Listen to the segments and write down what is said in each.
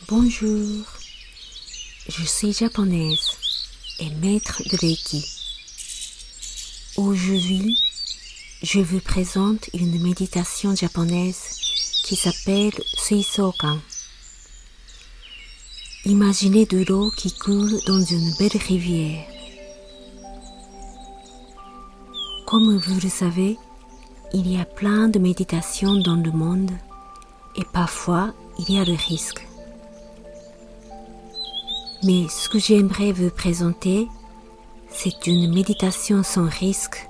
Bonjour, je suis japonaise et maître de Reiki. Aujourd'hui, je vous présente une méditation japonaise qui s'appelle Suisokan. Imaginez de l'eau qui coule dans une belle rivière. Comme vous le savez, il y a plein de méditations dans le monde et parfois il y a le risque. Mais ce que j'aimerais vous présenter, c'est une méditation sans risque,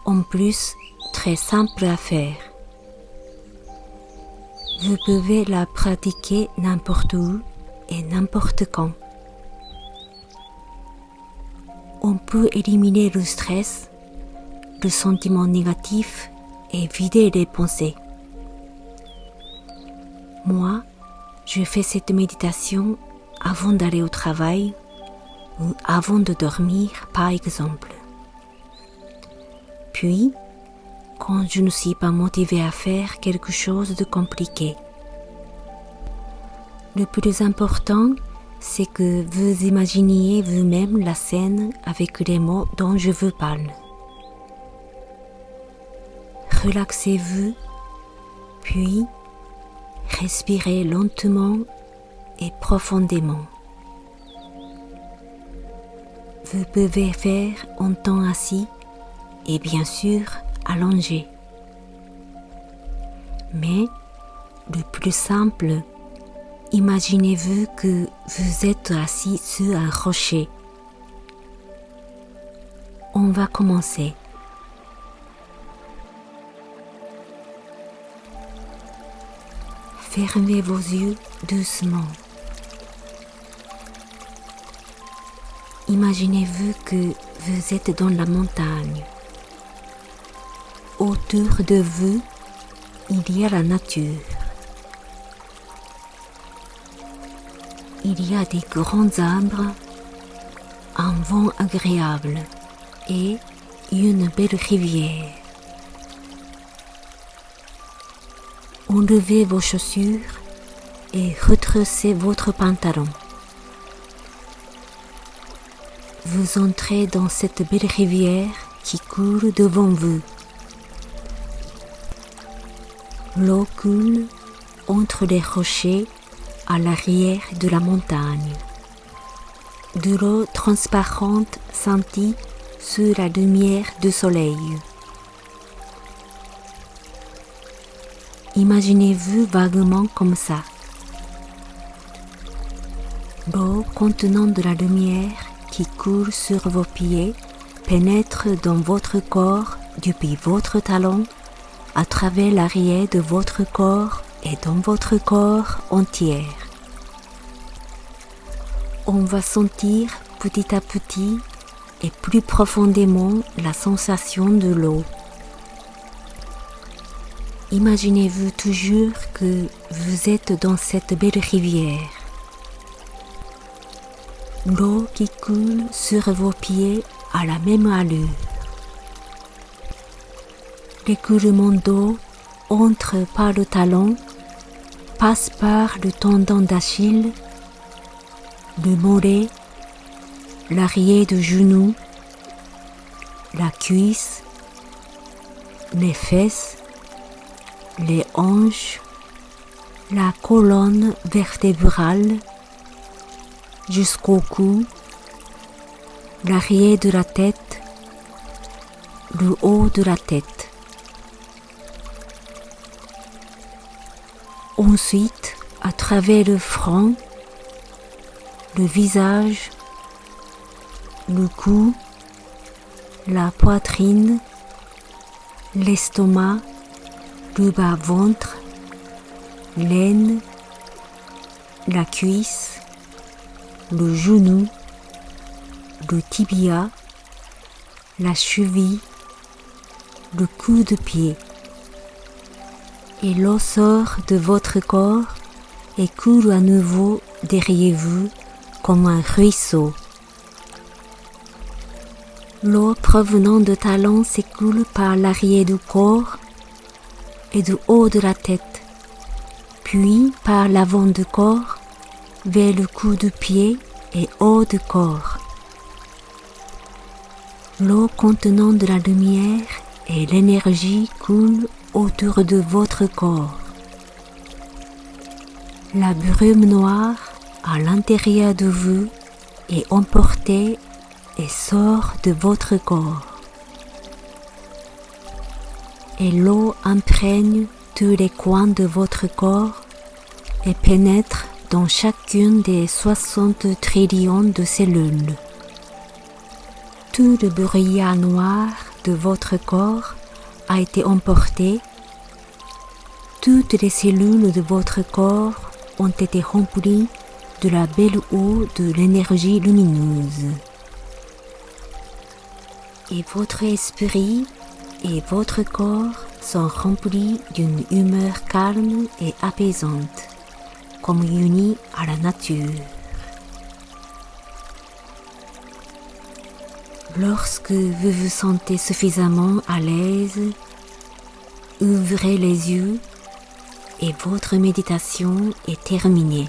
en plus très simple à faire. Vous pouvez la pratiquer n'importe où et n'importe quand. On peut éliminer le stress, le sentiment négatif et vider les pensées. Moi, je fais cette méditation avant d'aller au travail ou avant de dormir, par exemple. Puis, quand je ne suis pas motivée à faire quelque chose de compliqué. Le plus important, c'est que vous imaginiez vous-même la scène avec les mots dont je vous parle. Relaxez-vous, puis respirez lentement et profondément. Vous pouvez faire en temps assis et bien sûr allongé. Mais le plus simple, imaginez-vous que vous êtes assis sur un rocher. On va commencer. Fermez vos yeux doucement. Imaginez-vous que vous êtes dans la montagne. Autour de vous, il y a la nature. Il y a des grands arbres, un vent agréable et une belle rivière. Enlevez vos chaussures et retroussez votre pantalon. Vous entrez dans cette belle rivière qui coule devant vous. L'eau coule entre les rochers à l'arrière de la montagne. De l'eau transparente scintille sous la lumière du soleil. Imaginez-vous vaguement comme ça. L'eau contenant de la lumière qui coule sur vos pieds pénètre dans votre corps depuis votre talon, à travers l'arrière de votre corps et dans votre corps entier. On va sentir petit à petit et plus profondément la sensation de l'eau. Imaginez-vous toujours que vous êtes dans cette belle rivière. L'eau qui coule sur vos pieds à la même allure. L'écoulement d'eau entre par le talon, passe par le tendon d'Achille, le mollet, l'arrière du genou, la cuisse, les fesses, les hanches, la colonne vertébrale, jusqu'au cou, l'arrière de la tête, le haut de la tête. Ensuite, à travers le front, le visage, le cou, la poitrine, l'estomac, le bas-ventre, l'aine, la cuisse, le genou, le tibia, la cheville, le coude de pied. Et l'eau sort de votre corps et coule à nouveau derrière vous comme un ruisseau. L'eau provenant de talons s'écoule par l'arrière du corps et du haut de la tête, puis par l'avant du corps vers le cou du pied et haut du corps. L'eau contenant de la lumière et l'énergie coule autour de votre corps. La brume noire à l'intérieur de vous est emportée et sort de votre corps. Et l'eau imprègne tous les coins de votre corps et pénètre dans chacune des 60 trillions de cellules. Tout le brouillard noir de votre corps a été emporté. Toutes les cellules de votre corps ont été remplies de la belle eau de l'énergie lumineuse. Et votre esprit et votre corps sont remplis d'une humeur calme et apaisante, comme unis à la nature. Lorsque vous vous sentez suffisamment à l'aise, ouvrez les yeux et votre méditation est terminée.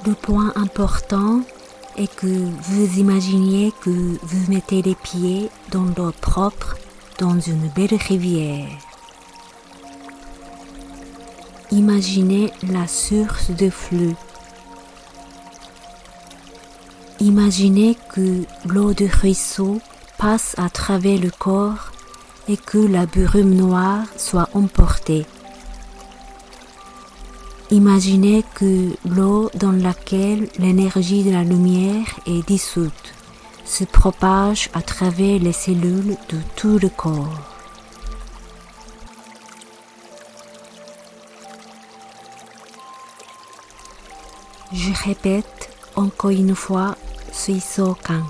Le point important est que vous imaginiez que vous mettez les pieds dans l'eau propre dans une belle rivière. Imaginez la source de flux. Imaginez que l'eau du ruisseau passe à travers le corps et que la brume noire soit emportée. Imaginez que l'eau dans laquelle l'énergie de la lumière est dissoute se propage à travers les cellules de tout le corps. Je répète encore une fois Suisokan.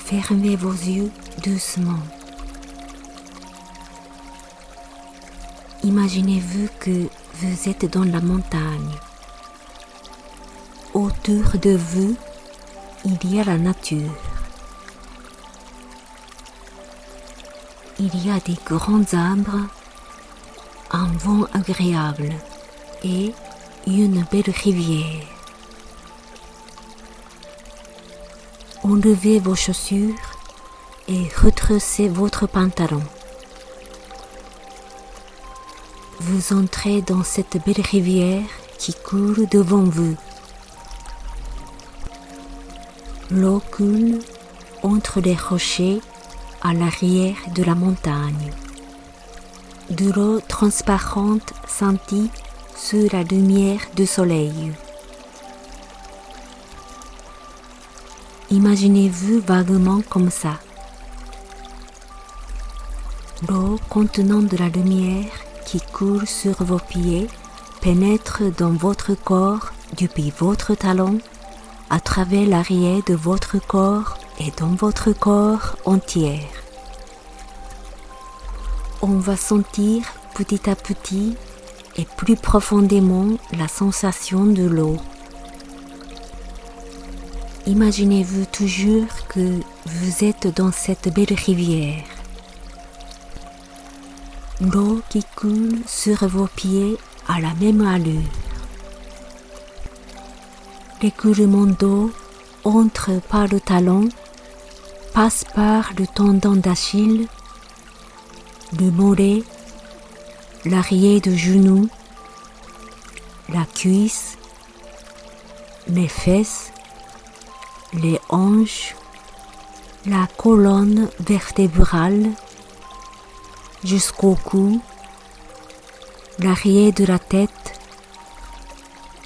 Fermez vos yeux doucement. Imaginez-vous que vous êtes dans la montagne. Autour de vous, il y a la nature. Il y a des grands arbres, un vent agréable et une belle rivière. Enlevez vos chaussures et retroussez votre pantalon. Vous entrez dans cette belle rivière qui coule devant vous. L'eau coule entre les rochers à l'arrière de la montagne. De l'eau transparente scintille sous la lumière du soleil. Imaginez-vous vaguement comme ça. L'eau contenant de la lumière qui coule sur vos pieds pénètre dans votre corps depuis votre talon, à travers l'arrière de votre corps et dans votre corps entier. On va sentir petit à petit et plus profondément la sensation de l'eau. Imaginez-vous toujours que vous êtes dans cette belle rivière. L'eau qui coule sur vos pieds à la même allure. L'écoulement d'eau entre par le talon, passe par le tendon d'Achille, le mollet, l'arrière du genou, la cuisse, les fesses, les hanches, la colonne vertébrale, jusqu'au cou, l'arrière de la tête,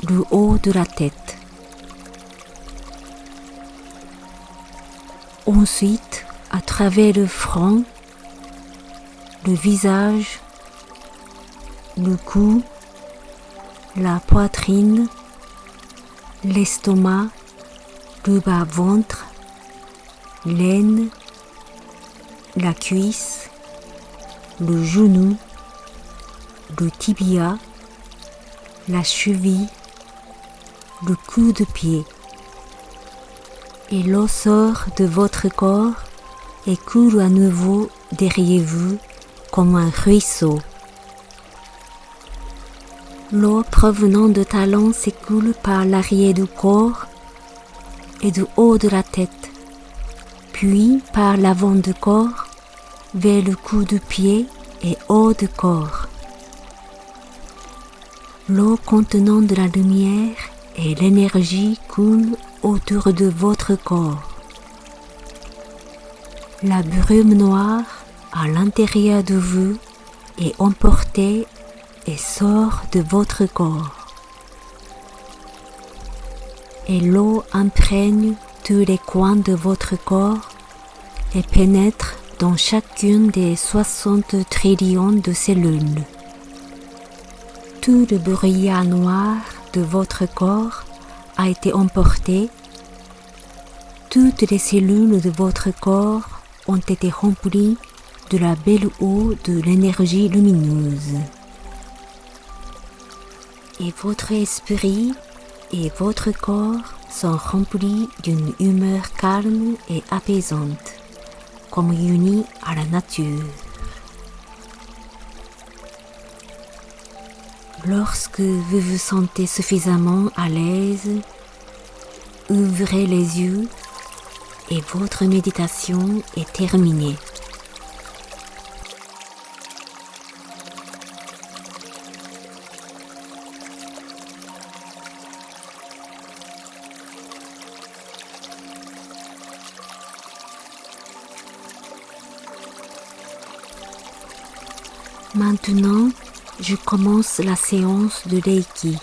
le haut de la tête. Ensuite, à travers le front, le visage, le cou, la poitrine, l'estomac, le bas-ventre, l'aine, la cuisse, le genou, le tibia, la cheville, le coup de pied. Et l'eau sort de votre corps et coule à nouveau derrière vous comme un ruisseau. L'eau provenant de talons s'écoule par l'arrière du corps et du haut de la tête, puis par l'avant du corps vers le cou du pied et haut du corps. L'eau contenant de la lumière et l'énergie coule autour de votre corps. La brume noire à l'intérieur de vous est emportée et sort de votre corps. Et l'eau imprègne tous les coins de votre corps et pénètre dans chacune des 60 trillions de cellules. Tout le brouillard noir de votre corps a été emporté. Toutes les cellules de votre corps ont été remplies de la belle eau de l'énergie lumineuse. Et votre esprit et votre corps sont remplis d'une humeur calme et apaisante, comme unis à la nature. Lorsque vous vous sentez suffisamment à l'aise, ouvrez les yeux et votre méditation est terminée. Maintenant, je commence la séance de Reiki.